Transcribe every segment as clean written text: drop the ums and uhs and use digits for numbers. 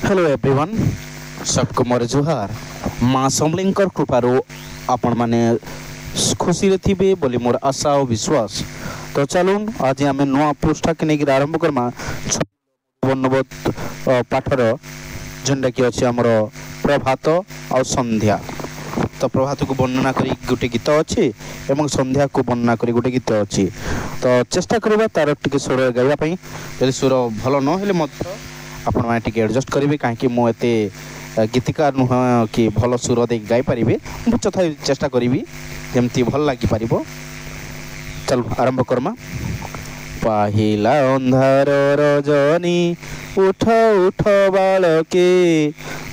Hello everyone सबको मोर जुहार माँ समलिंकर कृपारू आपण माने खुशी रे थिबे बोली मोर आशा और विश्वास। तो चलून आज आम नुआ पृष्ठा के नहीं आरंभ करमा वर्णबोध पाठर जेनटा कि अच्छे आमर प्रभात और संध्या। तो प्रभात को वर्णना करी गोटे गीत अच्छी एवं संध्या को वर्णना करी गोटे गीत अच्छी। तो चेष्टा करबा तार टिके स्वर गाइबा पई यदि स्वर भल न हेले मत आपण माने टिके एडजस्ट करेंगे कहीं मु एते गीतिकार नुह कि भल सुर दे गाई पारि मुझे चेष्टा करी जमती भल लगिपर। चल आरंभ करमा। पाहिला अंधार रजनी उठ उठ बालके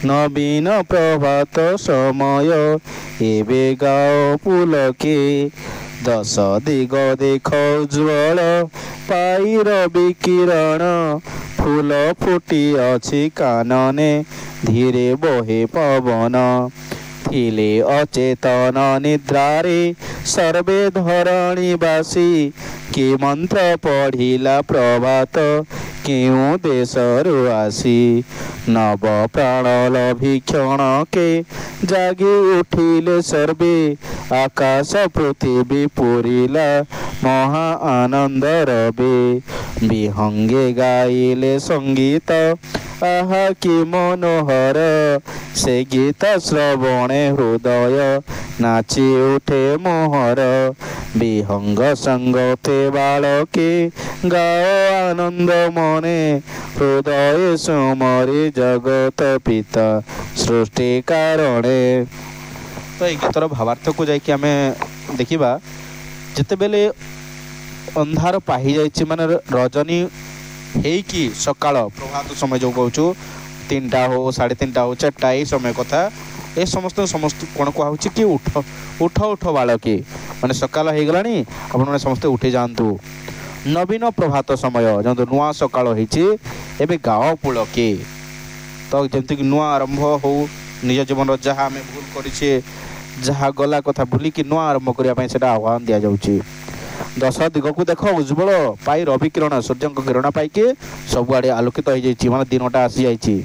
नवीन प्रभात समय एबे गाओ पुलके दश दिग देख उज्ज्वल पाई रवि किरण फूल फुटी अछि कानने धीरे बहे पवन थिले अचेतन निद्रारे सर्वे धरणीवासी कि मंत्र पढ़िला प्रभात केउ देशरु आसी नव प्राण लभिक्षण के जागी उठिले सर्वे आकाश पृथ्वी पूरिला महा आनंद रवे विहंगे गाइले संगीत आहा कि मनोहर से गीत श्रवणे हृदय नाची उठे मोहर विहंग संगते बालके गाओ आनंद मने हृदय सुमरी जगत पिता सृष्टि कारणे। तो ये गीतर भावार्थ को जाकि आम देखा जिते बेले अंधार पाही जाइए माने रजनी हेकी सकाळ प्रभात समय जो कहूँ 3टा हो 3:30 हो 4टा ये समय कथा ए समस्त कौन कहूँ कि उठ उठ उठ बालके माने सकाळ हो गलानी आपण माने समस्ते उठी जातु नवीन प्रभात समय जो नुआ सकाळ होइछि एबे गाँव पुलके। तो जमती कि नुआ आरंभ हो निज जीवन जहाँ आम भूल करिछे जहाँ गला कथा भूलिकी नुआ आरंभ करने से आह्वान दि जाऊँगी। दश दिग को देख उज्ज्वल पाई रवि किरण सूर्य किरण पाइके सबुआड़े आलोकित हो जाइए माने दिनटा आसी जाइए।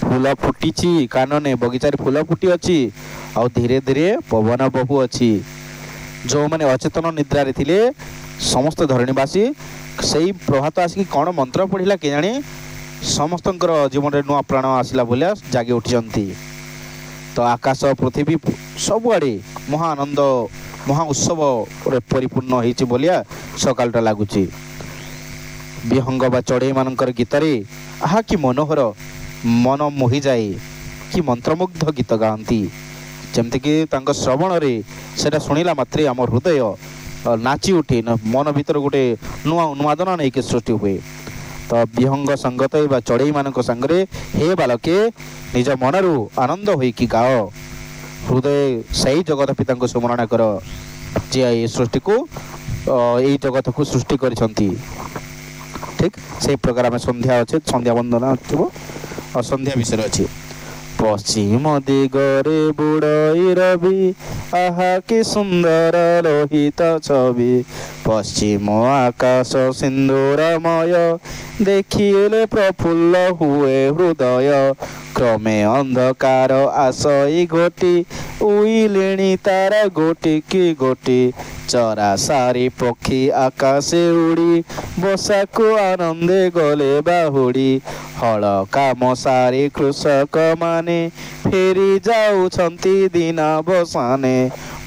फूल फुटी कानने बगीचार फूल फुटी अच्छी आ धीरे धीरे पवन बहु अच्छी जो मैंने अचेतन निद्रारे थिले समस्त धरणीवासी से प्रभात आसिक कौन मंत्र पढ़ला के जानी समस्त जीवन में नुआ प्राण आसला भाया जागी उठी। तो आकाश पृथ्वी सबुआड़े महा आनंद महा उत्सव परिपूर्ण होती बोलिया सकालटा लगुच। विहंग बा चढ़ई मानकर गीतरे आहा कि मनोहर मन मोहि जाए कि मंत्रमुग्ध गीत गाँती जमतीक श्रवण से शुणिला मात्रे आम हृदय नाची उठे मन भीतर गोटे नुआ उन्मादना नहीं कि सृष्टि हुए। तो विहंग संगत बा चढ़ई मान सांगरे हे बालके निज मनरु आनंद होइकी गाओ हृदय सही जगत पिता को स्मरण कर जे ये सृष्टि को यही जगत को सृष्टि करिसंती। ठीक से प्रकार आम संध्या अच्छे संध्या वंदना थो और संध्या विषय अच्छे। पश्चिम दिगरे बुड़ई रवि आहा कि सुंदर लोहित छवि पश्चिम आकाश सिंदूरमय देखिले प्रफुल्ल हुए हृदय क्रमे अंधकार आसई घोटी उइलेणी तारा गोटी की गोटी चरा सारी पक्षी आकाशे उड़ी बसा को आनंदे गले बाहुड़ी हल काम सारी कृषक माने फेरी जाउछंती दिन बसाने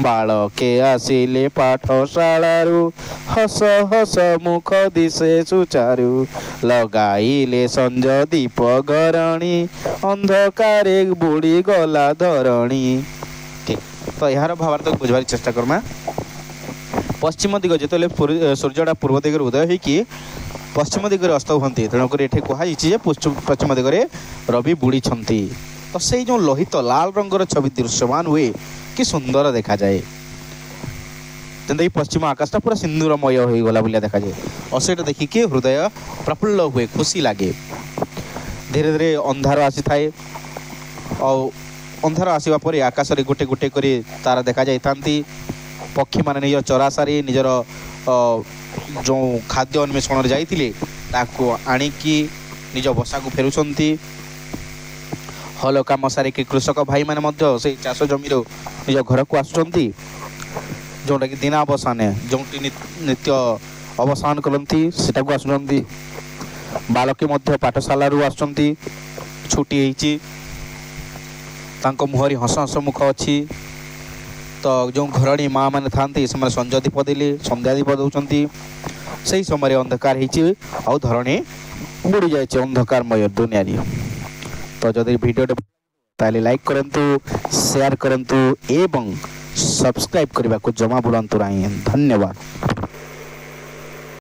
बालके आसिले पाठशालारू हस हस मुख दिशे सुचारू लगाइले संज दीप घरणी अंधकारे बुड़ी गला धरणी। ठीक तो यार भावार्थ को बुझबार चेष्टा करमा। पश्चिम दिग जो सूर्यटा पूर्व दिगरे उदय होइकी पश्चिम दिगरे अस्त हुंती तेणुक ये कहुई पश्चिम दिगरे रवि बुड़ी छंती। तो से जो लोहित लाल रंगर छवि दृश्यमान हुए कि सुंदर देखा जाए जमी पश्चिम आकाशटा पूरा सिंदूरमय हो गला भाया देखा जाए और से देखिए हृदय प्रफुल्ल हुए खुशी लगे। धीरे धीरे अंधार आसी थाए और अंधार आसवा पर आकाश में गोटे गोटे कर तारा देखा जाती पक्षी माने निजर चरा सारी निजर जो खाद्य अन्वेषण जाइए ताकू आणिकी निज बसा को फेरुछंती। हल काम सारिकी कृषक भाई मैंने मध्य से चाष जमी निज घर को आसुचंती, जोटा कि दिन अवसान जो नित्य अवसान करती सेटा को आसुचंती। बालकी मध्य पाठशाला आसुचंती, छुट्टी होईची, तांको मुहरी हस हस मुख अच्छी। तो जो घरणी माँ मैंने था संजय दीप देले संध्या दीप दौरान से समय अंधकार हो धरणी बुड़ी जाए अंधकारमय दुनिया। तो जदि वीडियो ताले लाइक करंतु, शेयर करंतु एवं सब्सक्राइब करने को जमा भूलंतु नहीं। धन्यवाद।